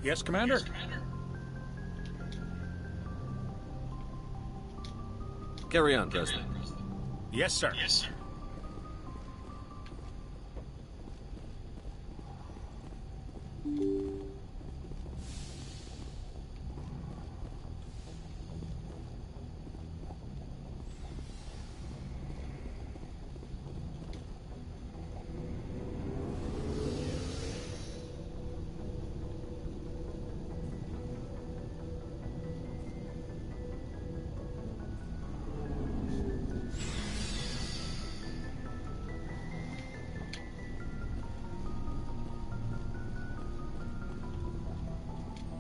Yes, Commander? Carry on, President. Yes, sir.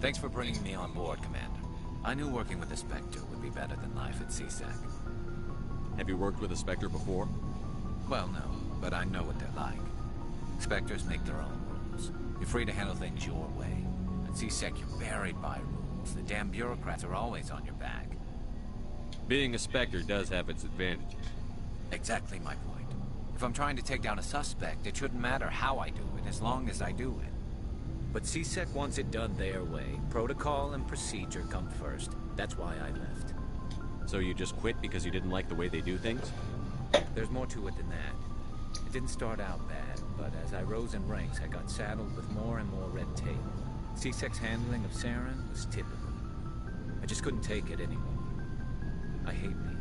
Thanks for bringing me on board, Commander. I knew working with the Spectre would be better than life at CSEC. Have you worked with a Spectre before? Well, no, but I know what they're like. Spectres make their own rules. You're free to handle things your way. At CSEC, you're buried by rules. The damn bureaucrats are always on your back. Being a Spectre does have its advantages. Exactly my point. If I'm trying to take down a suspect, it shouldn't matter how I do it, as long as I do it. But CSEC wants it done their way. Protocol and procedure come first. That's why I left. So you just quit because you didn't like the way they do things? There's more to it than that. It didn't start out bad, but as I rose in ranks, I got saddled with more and more red tape. CSEC's handling of Saren was typical. I just couldn't take it anymore. I hate leaving.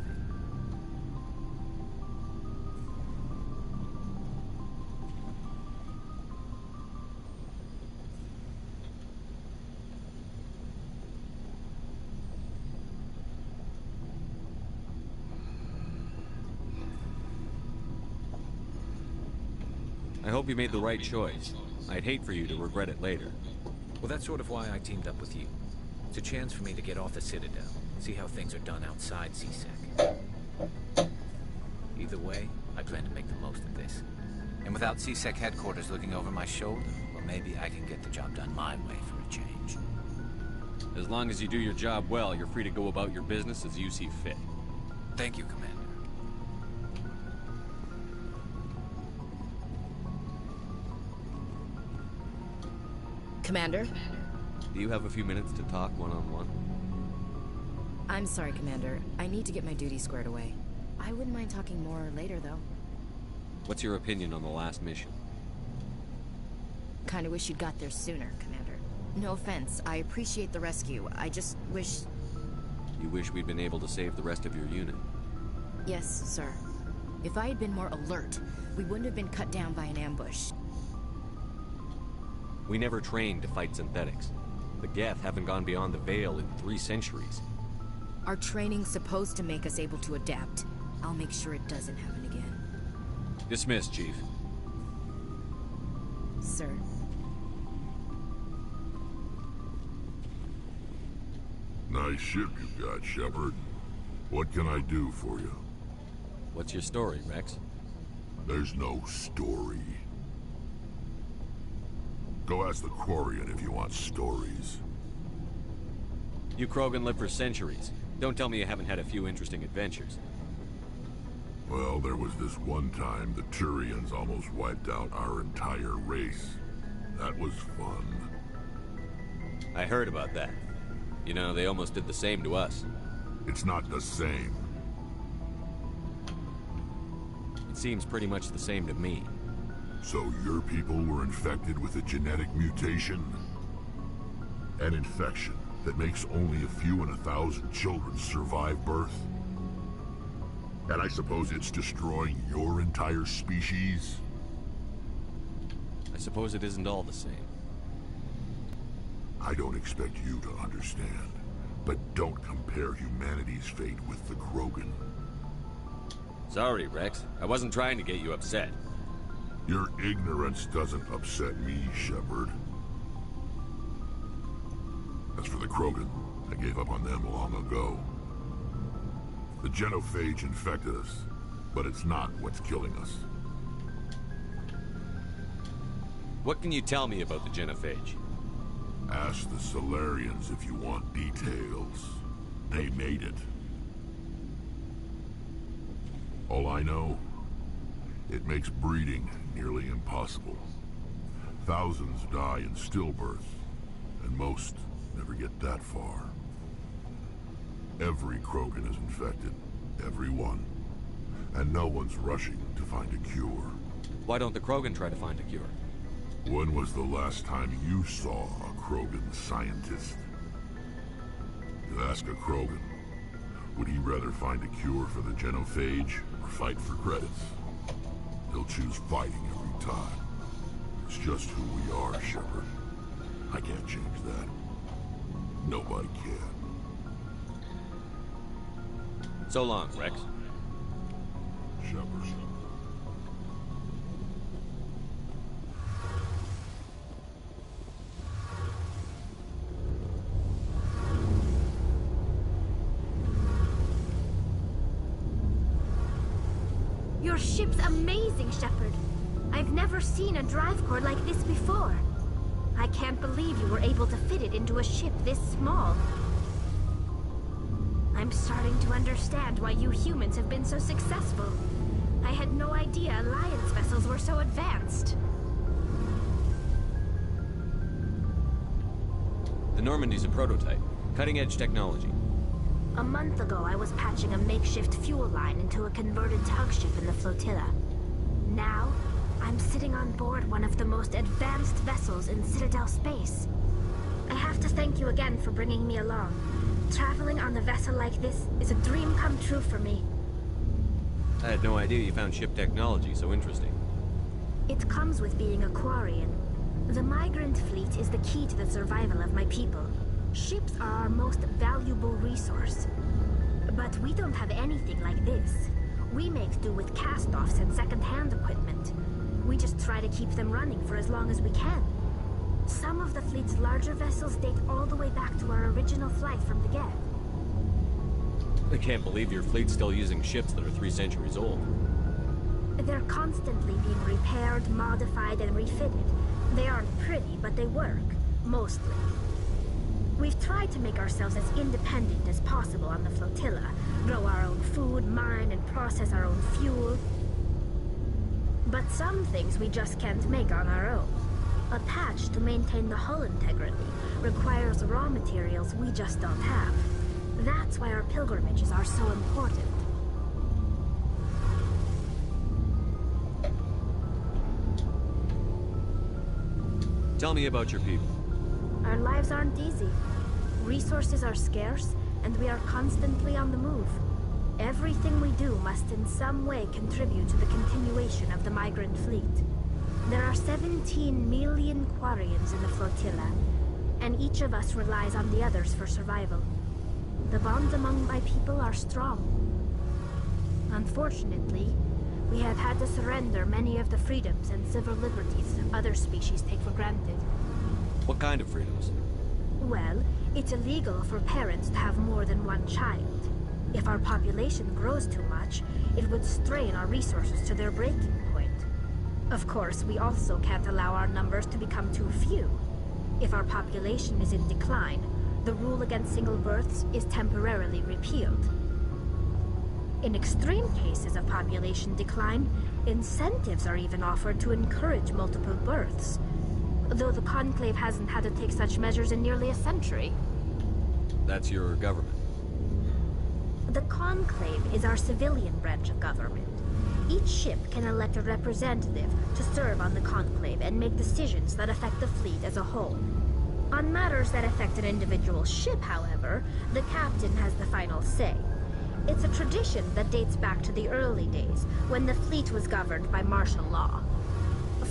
I hope you made the right choice. I'd hate for you to regret it later. Well, that's sort of why I teamed up with you. It's a chance for me to get off the Citadel, see how things are done outside CSEC. Either way, I plan to make the most of this. And without CSEC headquarters looking over my shoulder, well, maybe I can get the job done my way for a change. As long as you do your job well, you're free to go about your business as you see fit. Thank you, Commander. Commander? Do you have a few minutes to talk one-on-one? I'm sorry, Commander. I need to get my duties squared away. I wouldn't mind talking more later, though. What's your opinion on the last mission? Kinda wish you'd got there sooner, Commander. No offense, I appreciate the rescue. I just wish... You wish we'd been able to save the rest of your unit? Yes, sir. If I had been more alert, we wouldn't have been cut down by an ambush. We never trained to fight synthetics. The Geth haven't gone beyond the Veil in 3 centuries. Our training's supposed to make us able to adapt. I'll make sure it doesn't happen again. Dismissed, Chief. Sir. Nice ship you got, Shepard. What can I do for you? What's your story, Rex? There's no story. Go ask the Quarian if you want stories. You Krogan live for centuries. Don't tell me you haven't had a few interesting adventures. Well, there was this one time the Turians almost wiped out our entire race. That was fun. I heard about that. You know, they almost did the same to us. It's not the same. It seems pretty much the same to me. So your people were infected with a genetic mutation? An infection that makes only a few in 1,000 children survive birth? And I suppose it's destroying your entire species? I suppose it isn't all the same. I don't expect you to understand, but don't compare humanity's fate with the Krogan. Sorry, Rex. I wasn't trying to get you upset. Your ignorance doesn't upset me, Shepard. As for the Krogan, I gave up on them long ago. The genophage infected us, but it's not what's killing us. What can you tell me about the genophage? Ask the Solarians if you want details. They made it. All I know, it makes breeding nearly impossible. Thousands die in stillbirth, and most never get that far. Every Krogan is infected. Every one. And no one's rushing to find a cure. Why don't the Krogan try to find a cure? When was the last time you saw a Krogan scientist? You ask a Krogan, would he rather find a cure for the genophage or fight for credits? He'll choose fighting every time. It's just who we are, Shepard. I can't change that. Nobody can. So long, Rex. Shepard. Your ship's amazing, Shepard. I've never seen a drive core like this before. I can't believe you were able to fit it into a ship this small. I'm starting to understand why you humans have been so successful. I had no idea Alliance vessels were so advanced. The Normandy's a prototype. Cutting-edge technology. A month ago, I was patching a makeshift fuel line into a converted tug ship in the flotilla. Now, I'm sitting on board one of the most advanced vessels in Citadel space. I have to thank you again for bringing me along. Traveling on a vessel like this is a dream come true for me. I had no idea you found ship technology so interesting. It comes with being a Quarian. The migrant fleet is the key to the survival of my people. Ships are our most valuable resource. But we don't have anything like this. We make do with cast-offs and second-hand equipment. We just try to keep them running for as long as we can. Some of the fleet's larger vessels date all the way back to our original flight from the Geth. I can't believe your fleet's still using ships that are 3 centuries old. They're constantly being repaired, modified, and refitted. They aren't pretty, but they work. Mostly. We've tried to make ourselves as independent as possible on the flotilla. Grow our own food, mine, and process our own fuel. But some things we just can't make on our own. A patch to maintain the hull integrity requires raw materials we just don't have. That's why our pilgrimages are so important. Tell me about your people. Our lives aren't easy. Resources are scarce, and we are constantly on the move. Everything we do must in some way contribute to the continuation of the migrant fleet. There are 17 million Quarians in the flotilla, and each of us relies on the others for survival. The bonds among my people are strong. Unfortunately, we have had to surrender many of the freedoms and civil liberties other species take for granted. What kind of freedoms? Well, it's illegal for parents to have more than one child. If our population grows too much, it would strain our resources to their breaking point. Of course, we also can't allow our numbers to become too few. If our population is in decline, the rule against single births is temporarily repealed. In extreme cases of population decline, incentives are even offered to encourage multiple births. Though the Conclave hasn't had to take such measures in nearly a century. That's your government. The Conclave is our civilian branch of government. Each ship can elect a representative to serve on the Conclave and make decisions that affect the fleet as a whole. On matters that affect an individual ship, however, the captain has the final say. It's a tradition that dates back to the early days, when the fleet was governed by martial law.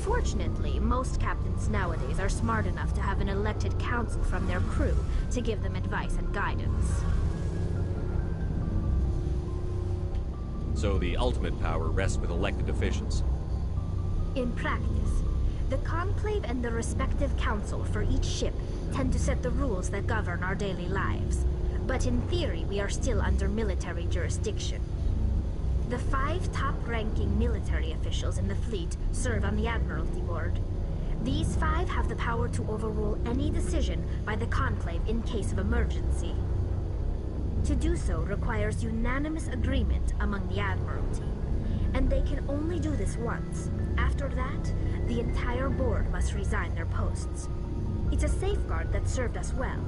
Fortunately, most captains nowadays are smart enough to have an elected council from their crew to give them advice and guidance. So the ultimate power rests with elected officials. In practice, the Conclave and the respective council for each ship tend to set the rules that govern our daily lives. But in theory, we are still under military jurisdiction. The 5 top-ranking military officials in the fleet serve on the Admiralty Board. These 5 have the power to overrule any decision by the Conclave in case of emergency. To do so requires unanimous agreement among the Admiralty, and they can only do this once. After that, the entire board must resign their posts. It's a safeguard that served us well.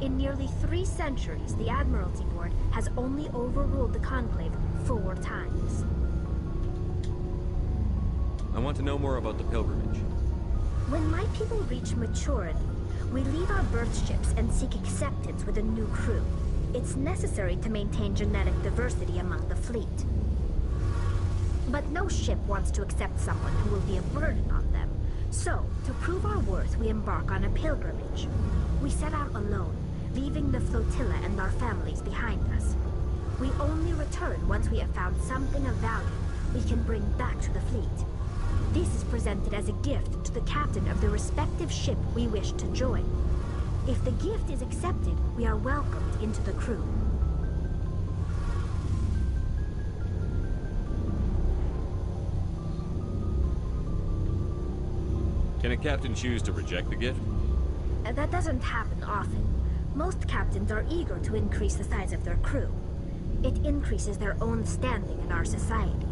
In nearly 3 centuries, the Admiralty Board has only overruled the Conclave 4 times. I want to know more about the pilgrimage. When my people reach maturity, we leave our birth ships and seek acceptance with a new crew. It's necessary to maintain genetic diversity among the fleet. But no ship wants to accept someone who will be a burden on them. So, to prove our worth, we embark on a pilgrimage. We set out alone, leaving the flotilla and our families behind us. We only return once we have found something of value we can bring back to the fleet. This is presented as a gift to the captain of the respective ship we wish to join. If the gift is accepted, we are welcomed into the crew. Can a captain choose to reject the gift? That doesn't happen often. Most captains are eager to increase the size of their crew. It increases their own standing in our society.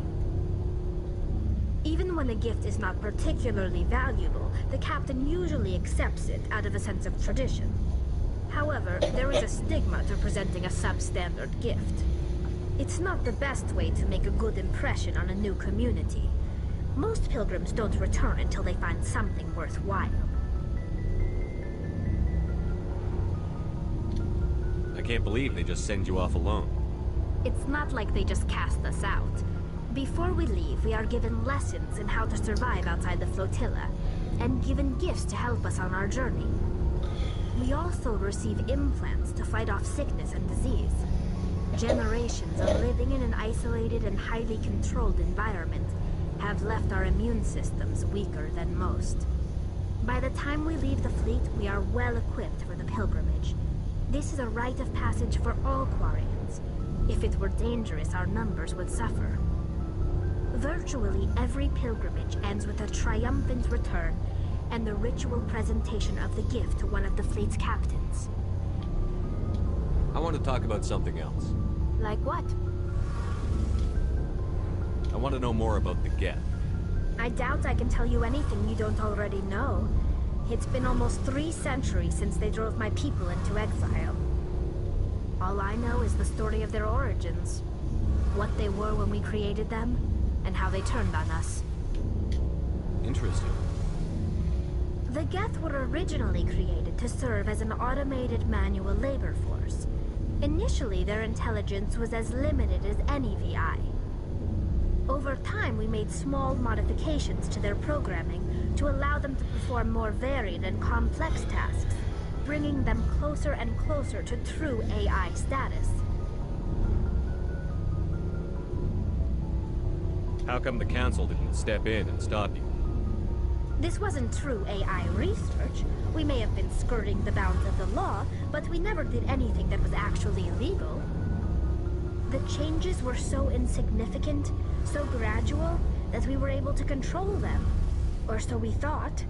Even when a gift is not particularly valuable, the captain usually accepts it out of a sense of tradition. However, there is a stigma to presenting a substandard gift. It's not the best way to make a good impression on a new community. Most pilgrims don't return until they find something worthwhile. I can't believe they just send you off alone. It's not like they just cast us out. Before we leave, we are given lessons in how to survive outside the flotilla, and given gifts to help us on our journey. We also receive implants to fight off sickness and disease. Generations of living in an isolated and highly controlled environment have left our immune systems weaker than most. By the time we leave the fleet, we are well equipped for the pilgrimage. This is a rite of passage for all Quarians. If it were dangerous, our numbers would suffer. Virtually every pilgrimage ends with a triumphant return and the ritual presentation of the gift to one of the fleet's captains. I want to talk about something else. Like what? I want to know more about the Geth. I doubt I can tell you anything you don't already know. It's been almost 3 centuries since they drove my people into exile. All I know is the story of their origins. What they were when we created them, and how they turned on us. Interesting. The Geth were originally created to serve as an automated manual labor force. Initially, their intelligence was as limited as any VI. Over time, we made small modifications to their programming to allow them to perform more varied and complex tasks, bringing them closer and closer to true AI status. How come the Council didn't step in and stop you? This wasn't true AI research. We may have been skirting the bounds of the law, but we never did anything that was actually illegal. The changes were so insignificant, so gradual, that we were able to control them. Or so we thought.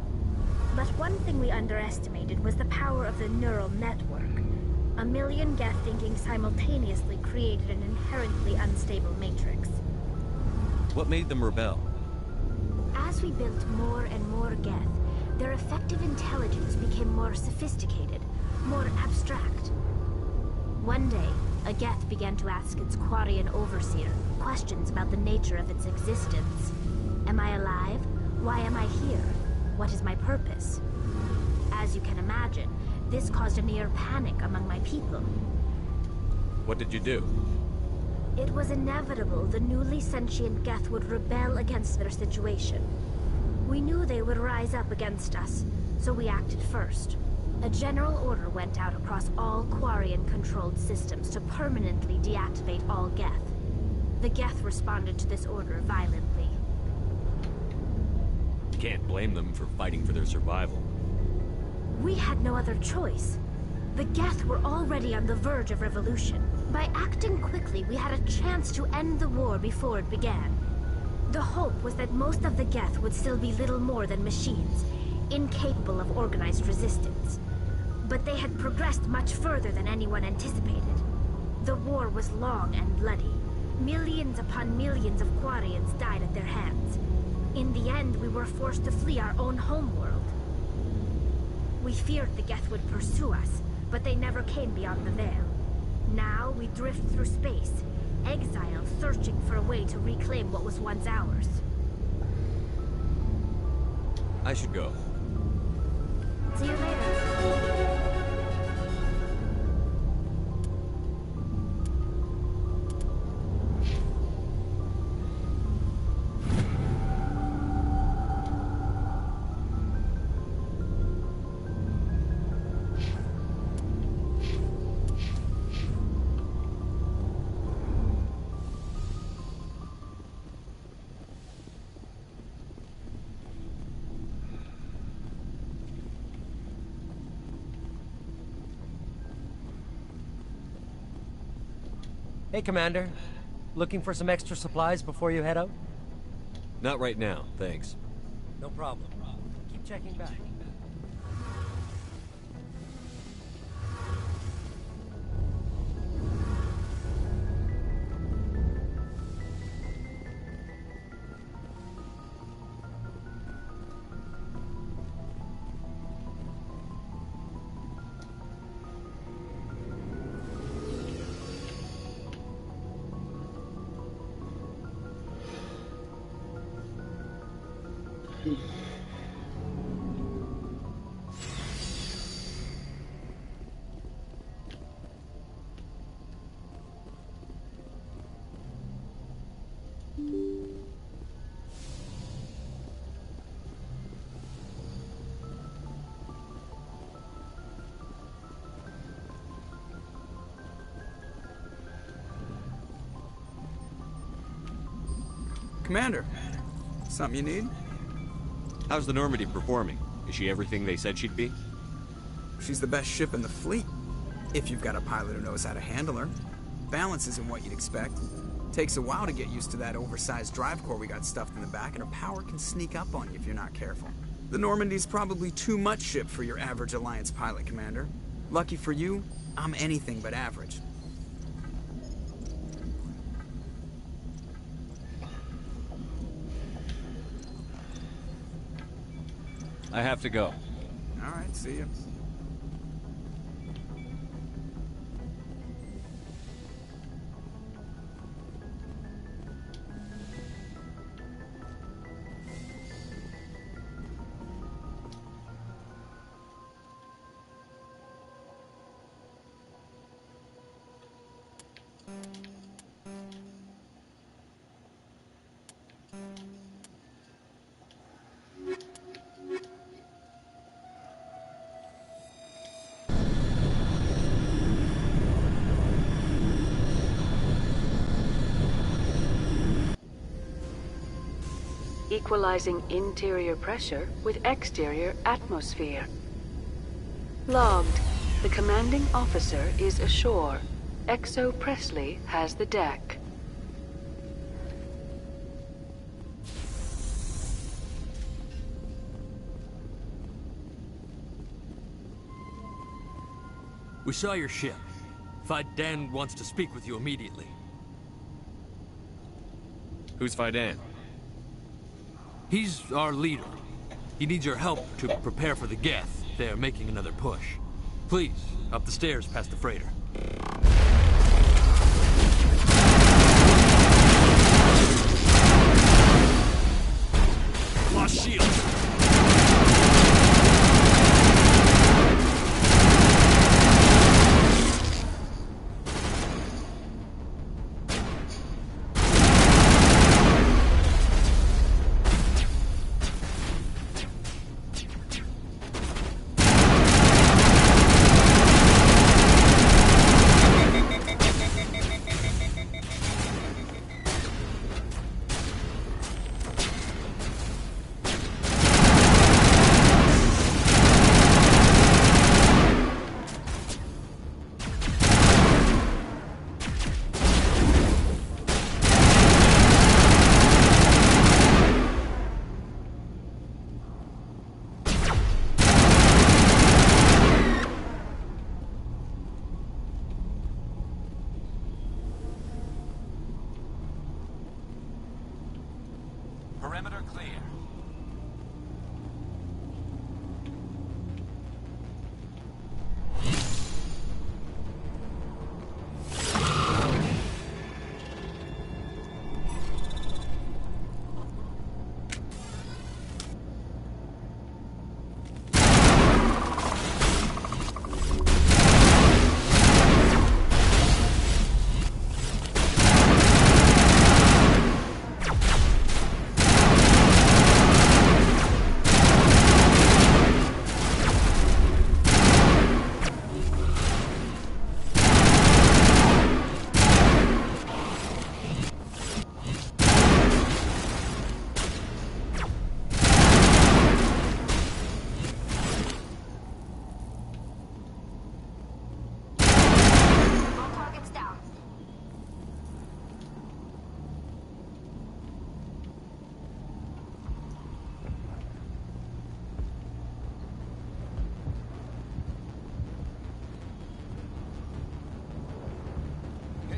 But one thing we underestimated was the power of the neural network. A million Geth thinking simultaneously created an inherently unstable matrix. What made them rebel? As we built more and more Geth, their effective intelligence became more sophisticated, more abstract. One day, a Geth began to ask its Quarian overseer questions about the nature of its existence. Am I alive? Why am I here? What is my purpose? As you can imagine, this caused a near panic among my people. What did you do? It was inevitable the newly sentient Geth would rebel against their situation. We knew they would rise up against us, so we acted first. A general order went out across all Quarian-controlled systems to permanently deactivate all Geth. The Geth responded to this order violently. You can't blame them for fighting for their survival. We had no other choice. The Geth were already on the verge of revolution. By acting quickly, we had a chance to end the war before it began. The hope was that most of the Geth would still be little more than machines, incapable of organized resistance. But they had progressed much further than anyone anticipated. The war was long and bloody. Millions upon millions of Quarians died at their hands. In the end, we were forced to flee our own homeworld. We feared the Geth would pursue us, but they never came beyond the Veil. Now we drift through space, exiled, searching for a way to reclaim what was once ours. I should go. See you later. Hey, Commander. Looking for some extra supplies before you head out? Not right now, thanks. No problem. Keep checking back. Commander, something you need? How's the Normandy performing? Is she everything they said she'd be? She's the best ship in the fleet. If you've got a pilot who knows how to handle her. Balance isn't what you'd expect. Takes a while to get used to that oversized drive core we got stuffed in the back, and her power can sneak up on you if you're not careful. The Normandy's probably too much ship for your average Alliance pilot, Commander. Lucky for you, I'm anything but average. I have to go. All right, see ya. Equalizing interior pressure with exterior atmosphere. Logged. The commanding officer is ashore. Exo Presley has the deck. We saw your ship. Fidan wants to speak with you immediately. Who's Fidan? He's our leader. He needs your help to prepare for the Geth. They're making another push. Please, up the stairs past the freighter. Lost shields.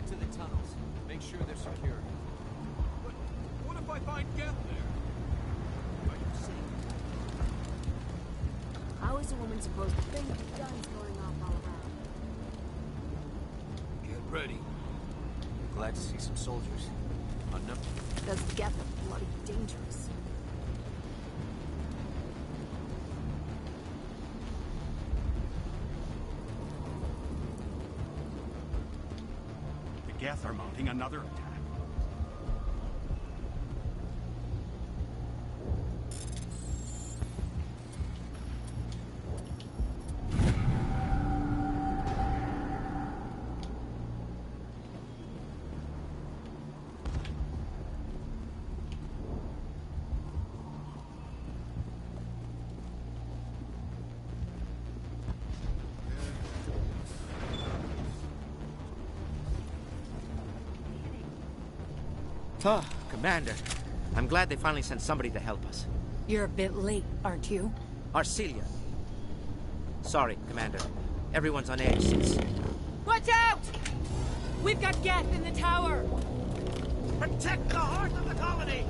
to the tunnels. Make sure they're secure. But what if I find Geth there? Are you safe? How is a woman supposed to think with guns going off all around? Get ready. Glad to see some soldiers. Enough. Those Geth are bloody dangerous. The Geth are mounting another attack. Oh, Commander. I'm glad they finally sent somebody to help us. You're a bit late, aren't you? Arcelia. Sorry, Commander. Everyone's on edge since... Watch out! We've got Geth in the tower! Protect the heart of the colony!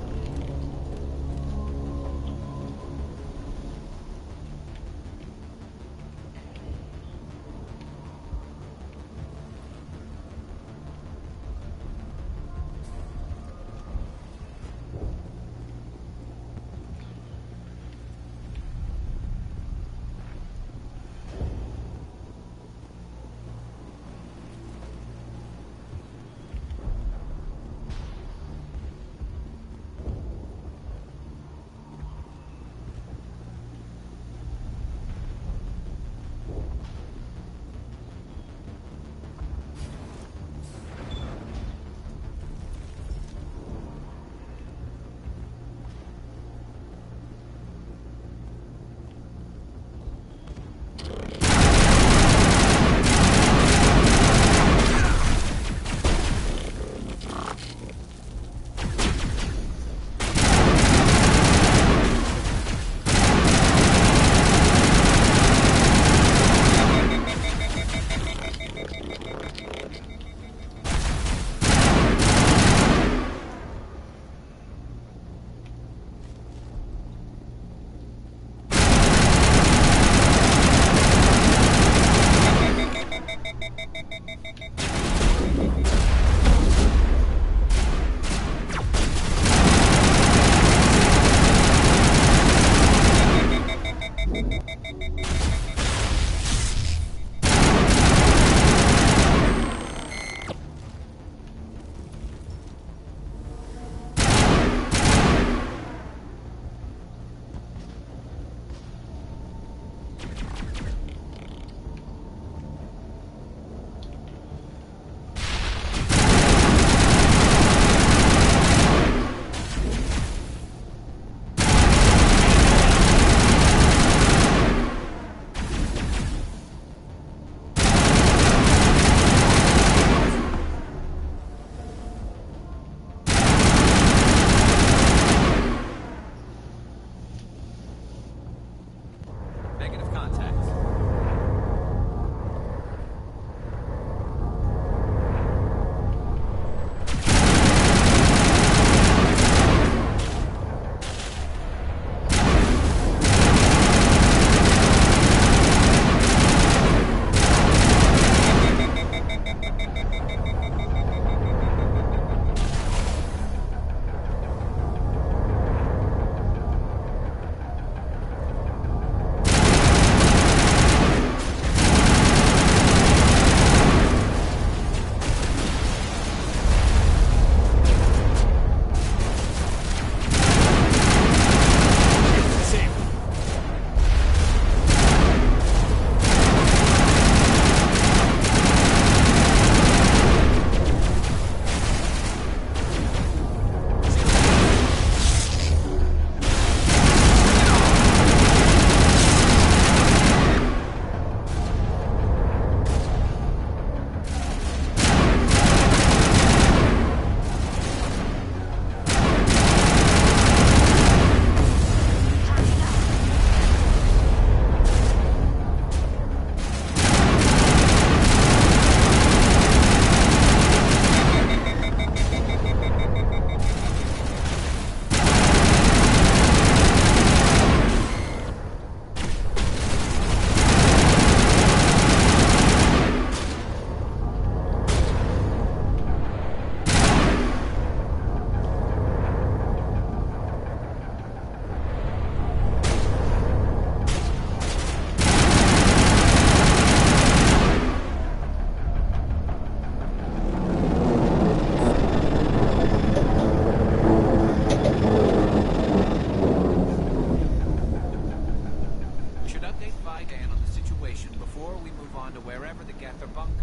Dan on the situation before we move on to wherever the Geth are bunkered.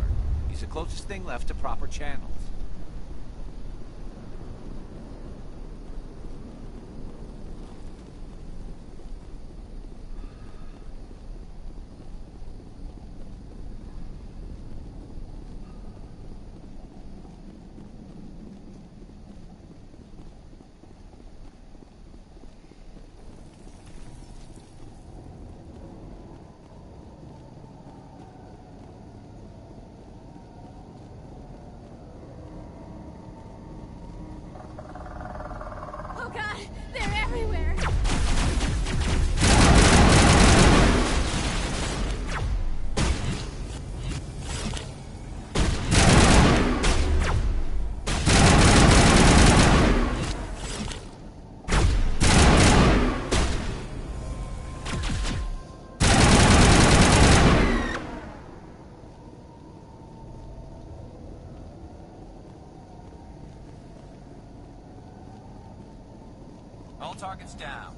He's the closest thing left to proper channels. Oh god, they're everywhere! All targets down.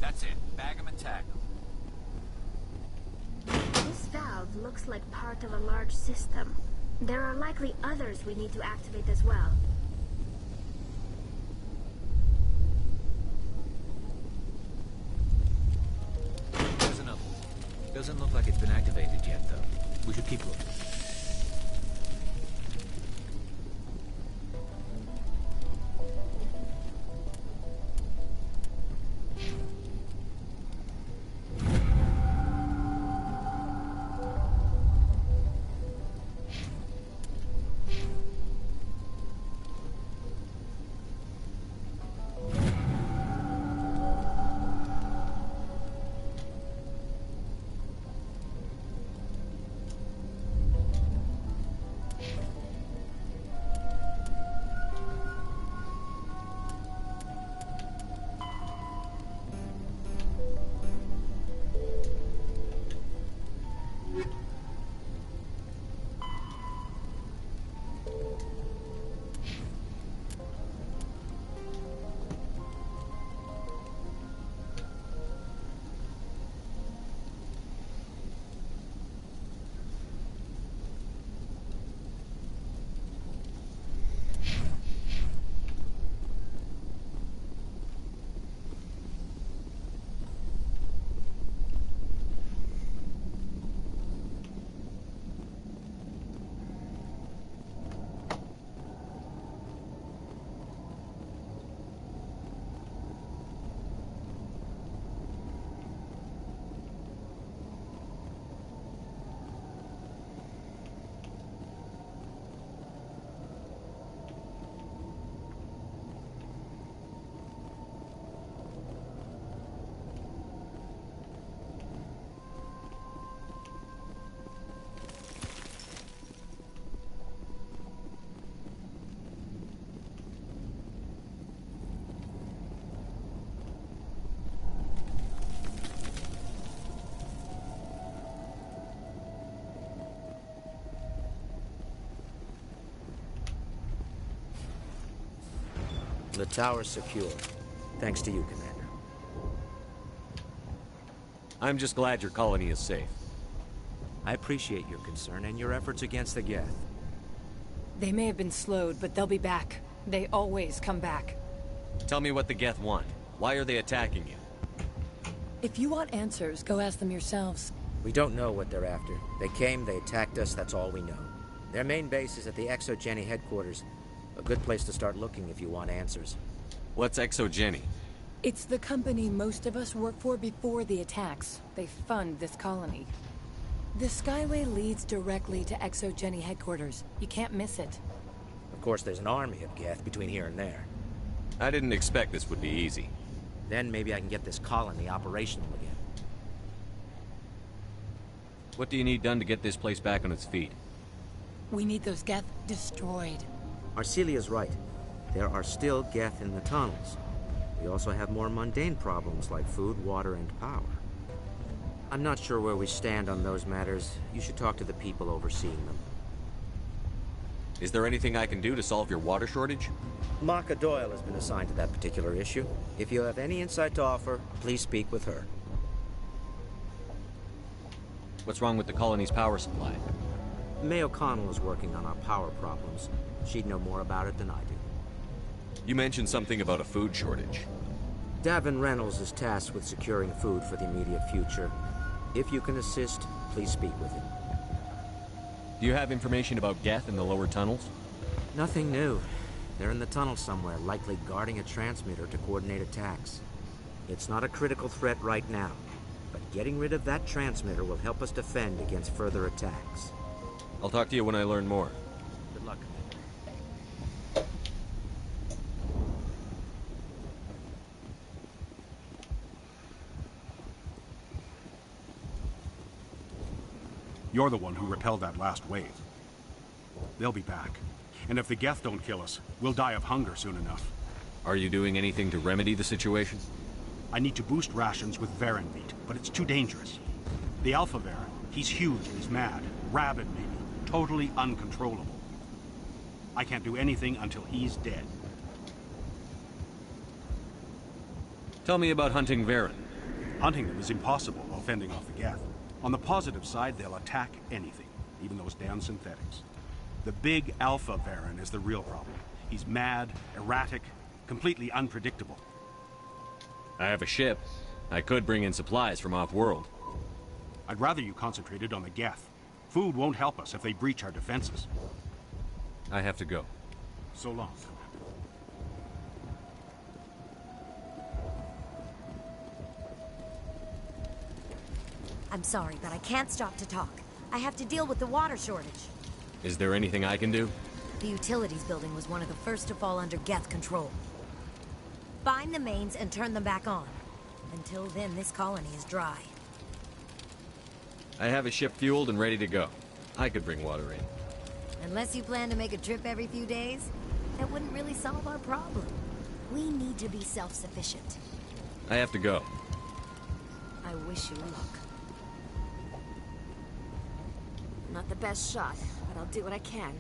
That's it. Bag 'em and tag 'em. This valve looks like part of a large system. There are likely others we need to activate as well. There's another one. Doesn't look like it's been activated yet, though. We should keep looking. The tower's secure. Thanks to you, Commander. I'm just glad your colony is safe. I appreciate your concern and your efforts against the Geth. They may have been slowed, but they'll be back. They always come back. Tell me what the Geth want. Why are they attacking you? If you want answers, go ask them yourselves. We don't know what they're after. They came, they attacked us, that's all we know. Their main base is at the Exogeny headquarters. A good place to start looking if you want answers. What's Exogeny? It's the company most of us work for before the attacks. They fund this colony. The Skyway leads directly to Exogeny headquarters. You can't miss it. Of course, there's an army of Geth between here and there. I didn't expect this would be easy. Then maybe I can get this colony operational again. What do you need done to get this place back on its feet? We need those Geth destroyed. Arcelia's right. There are still Geth in the tunnels. We also have more mundane problems like food, water, and power. I'm not sure where we stand on those matters. You should talk to the people overseeing them. Is there anything I can do to solve your water shortage? Maka Doyle has been assigned to that particular issue. If you have any insight to offer, please speak with her. What's wrong with the colony's power supply? May O'Connell is working on our power problems. She'd know more about it than I do. You mentioned something about a food shortage. Davin Reynolds is tasked with securing food for the immediate future. If you can assist, please speak with him. Do you have information about Geth in the lower tunnels? Nothing new. They're in the tunnel somewhere, likely guarding a transmitter to coordinate attacks. It's not a critical threat right now, but getting rid of that transmitter will help us defend against further attacks. I'll talk to you when I learn more. Good luck. You're the one who repelled that last wave. They'll be back. And if the Geth don't kill us, we'll die of hunger soon enough. Are you doing anything to remedy the situation? I need to boost rations with Varen meat, but it's too dangerous. The Alpha Varen, he's huge and he's mad. Rabid, maybe. Totally uncontrollable. I can't do anything until he's dead. Tell me about hunting Varen. Hunting them is impossible while fending off the Geth. On the positive side, they'll attack anything, even those damn synthetics. The big Alpha Varen is the real problem. He's mad, erratic, completely unpredictable. I have a ship. I could bring in supplies from off-world. I'd rather you concentrated on the Geth. Food won't help us if they breach our defenses. I have to go. So long. I'm sorry, but I can't stop to talk. I have to deal with the water shortage. Is there anything I can do? The utilities building was one of the first to fall under Geth control. Find the mains and turn them back on. Until then, this colony is dry. I have a ship fueled and ready to go. I could bring water in. Unless you plan to make a trip every few days, that wouldn't really solve our problem. We need to be self-sufficient. I have to go. I wish you luck. Not the best shot, but I'll do what I can.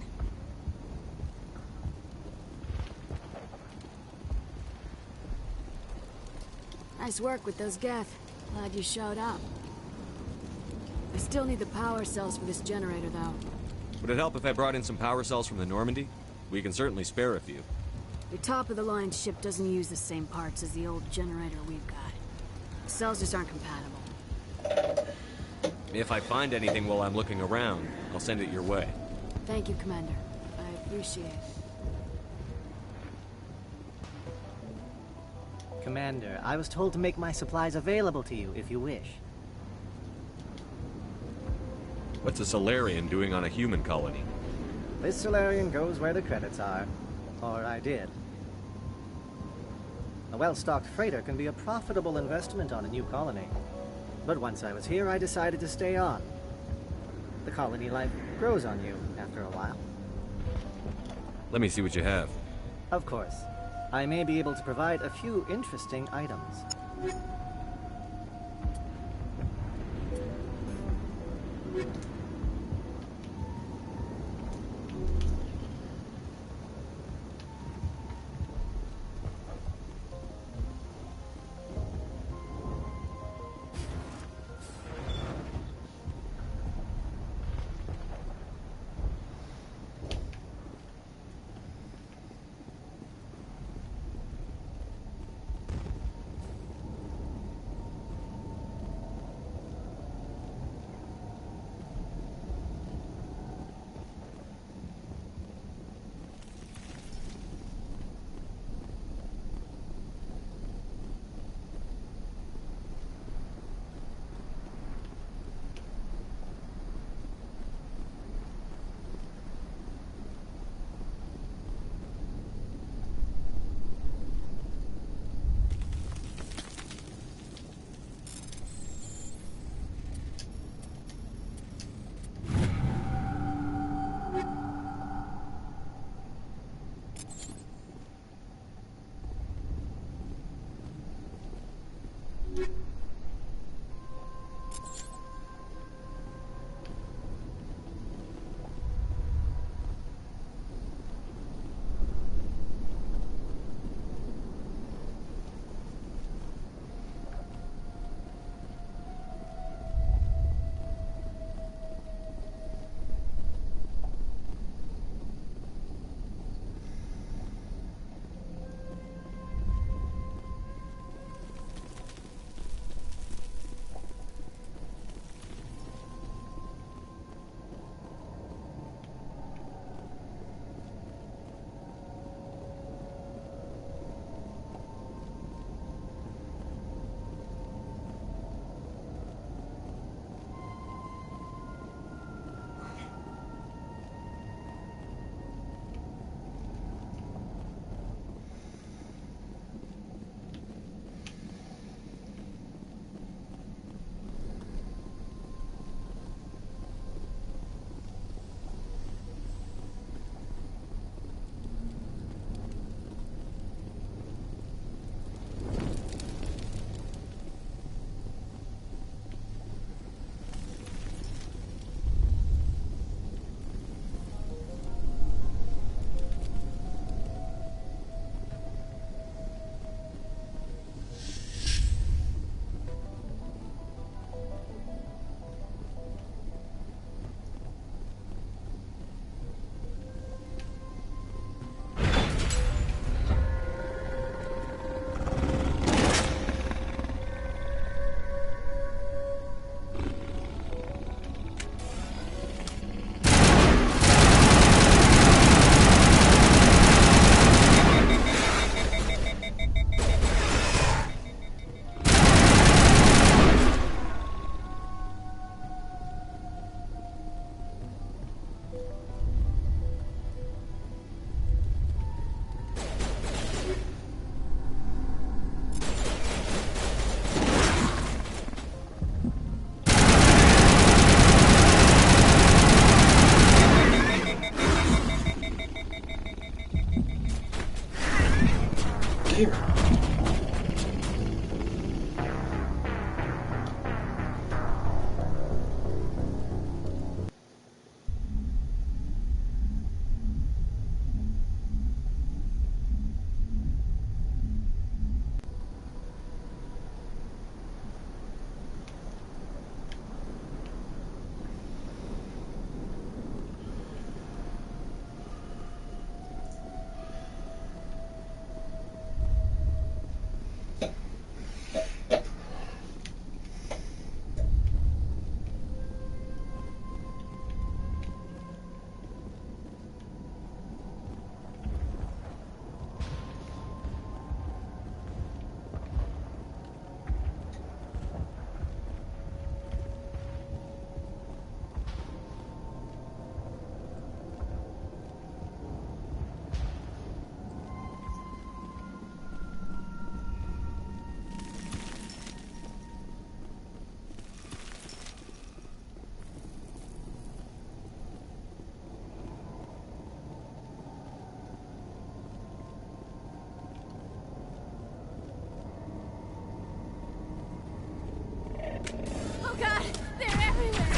Nice work with those Geth. Glad you showed up. I still need the power cells for this generator, though. Would it help if I brought in some power cells from the Normandy? We can certainly spare a few. Your top-of-the-line ship doesn't use the same parts as the old generator we've got. The cells just aren't compatible. If I find anything while I'm looking around, I'll send it your way. Thank you, Commander. I appreciate it. Commander, I was told to make my supplies available to you if you wish. What's a Solarian doing on a human colony? This Solarian goes where the credits are. Or I did. A well-stocked freighter can be a profitable investment on a new colony. But once I was here, I decided to stay on. The colony life grows on you after a while. Let me see what you have. Of course. I may be able to provide a few interesting items. here? Oh god, they're everywhere!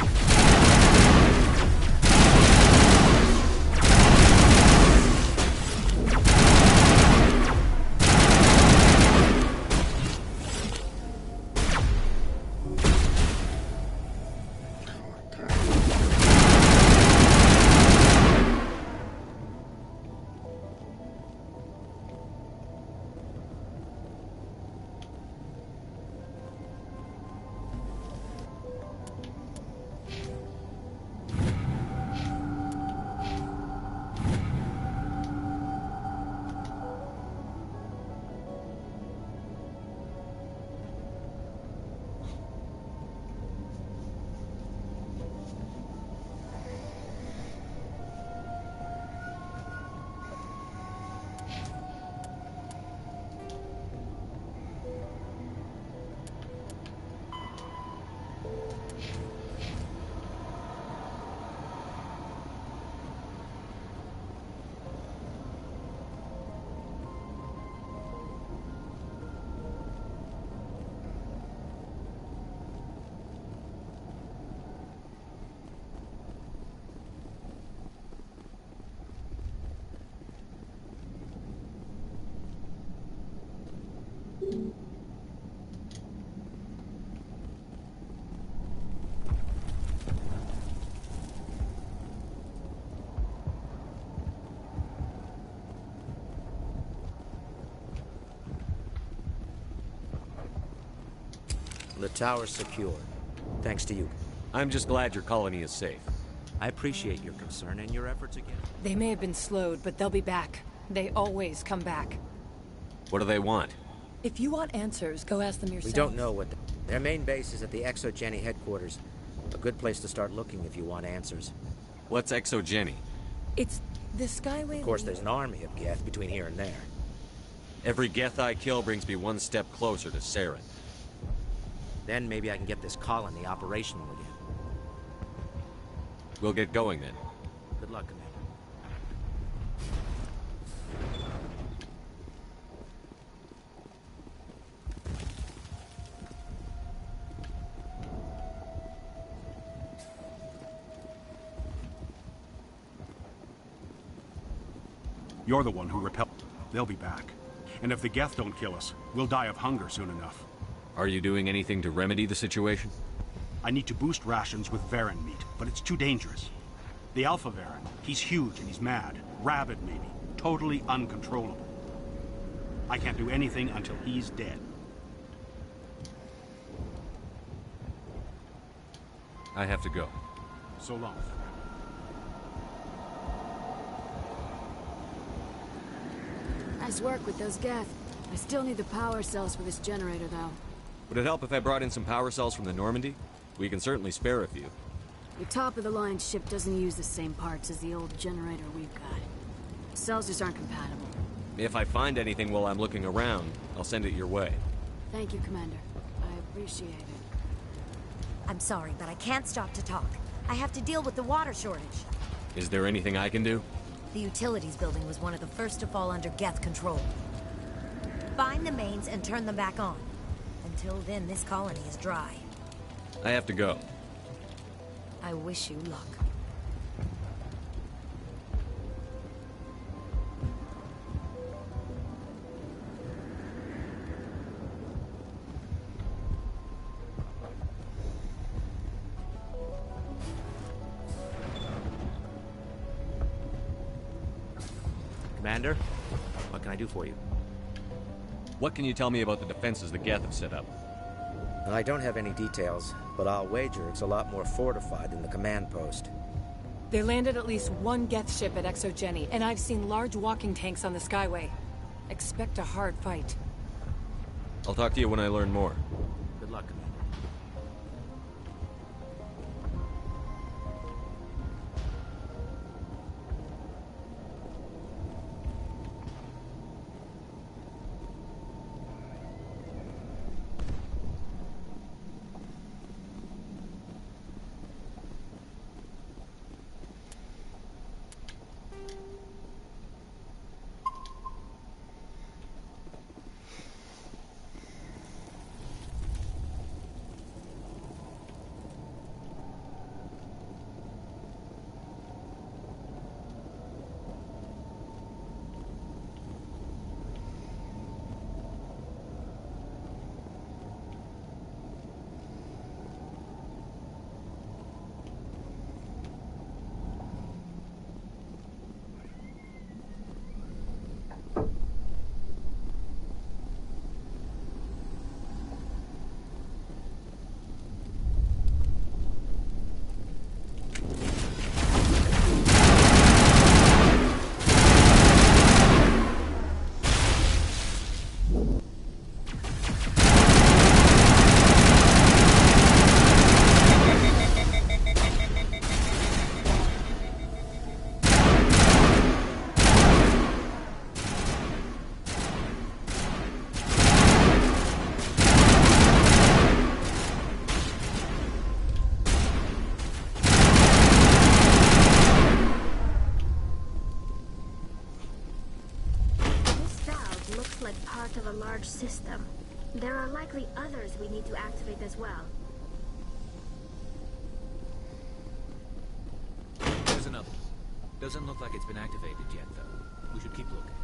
The tower's secure. Thanks to you. I'm just glad your colony is safe. I appreciate your concern and your efforts again. They may have been slowed, but they'll be back. They always come back. What do they want? If you want answers, go ask them yourself. We don't know what their main base is at the ExoGeni headquarters. A good place to start looking if you want answers. What's ExoGeni? It's the Skyway... Of course, there's an army of Geth between here and there. Every Geth I kill brings me one step closer to Saren. Then maybe I can get this colony operational again. We'll get going then. Good luck, Commander. You're the one who repelled. They'll be back. And if the Geth don't kill us, we'll die of hunger soon enough. Are you doing anything to remedy the situation? I need to boost rations with Varen meat, but it's too dangerous. The Alpha Varen, he's huge and he's mad. Rabid, maybe. Totally uncontrollable. I can't do anything until he's dead. I have to go. So long. Nice work with those Geth. I still need the power cells for this generator, though. Would it help if I brought in some power cells from the Normandy? We can certainly spare a few. The top-of-the-line ship doesn't use the same parts as the old generator we've got. Cells just aren't compatible. If I find anything while I'm looking around, I'll send it your way. Thank you, Commander. I appreciate it. I'm sorry, but I can't stop to talk. I have to deal with the water shortage. Is there anything I can do? The utilities building was one of the first to fall under Geth control. Find the mains and turn them back on. Until then, this colony is dry. I have to go. I wish you luck. Commander, what can I do for you? What can you tell me about the defenses the Geth have set up? I don't have any details, but I'll wager it's a lot more fortified than the command post. They landed at least one Geth ship at Exogeny, and I've seen large walking tanks on the Skyway. Expect a hard fight. I'll talk to you when I learn more. Good luck, Commander. Of a large system. There are likely others we need to activate as well. There's another. Doesn't look like it's been activated yet, though. We should keep looking.